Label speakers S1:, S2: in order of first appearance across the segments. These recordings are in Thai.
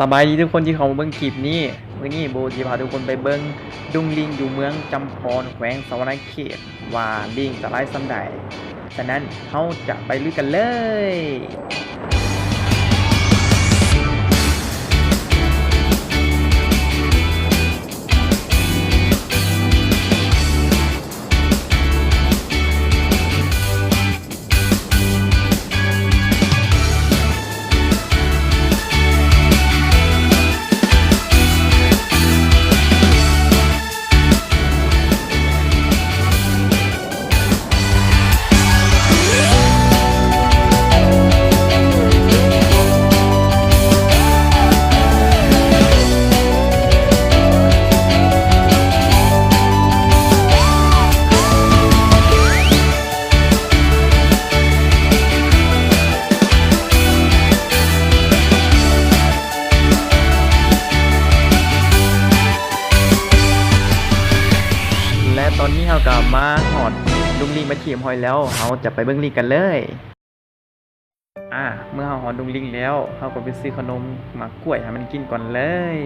S1: สบายดีทุกคนที่เขามาเบิ่งคลิปนี้มื้อนี้โบสิพาทุกคนไปเบิ่งดุงลิงอยู่เมืองจำพรแขวงสะวรรณเขตว่าลิงจะหลายส่ำใดฉะนั้นเฮาจะไปลุยกันเลยและตอนนี้เราก็มาหอดดุงลิงมาเทียมหอยแล้วเราจะไปเบิ่งลิงกันเลยเมื่อเราหอดดุงลิงแล้วเราก็ไปซื้อขนมหมากกล้วยให้มันกินก่อนเลย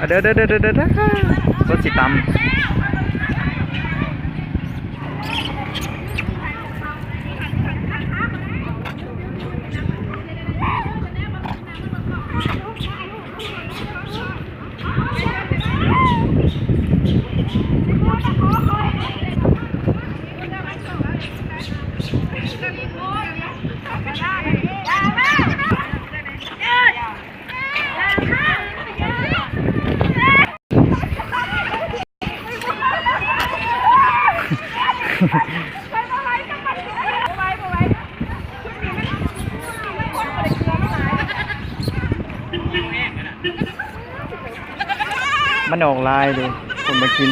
S1: เด้อรถสิตำมันออกลายดูคนมากิน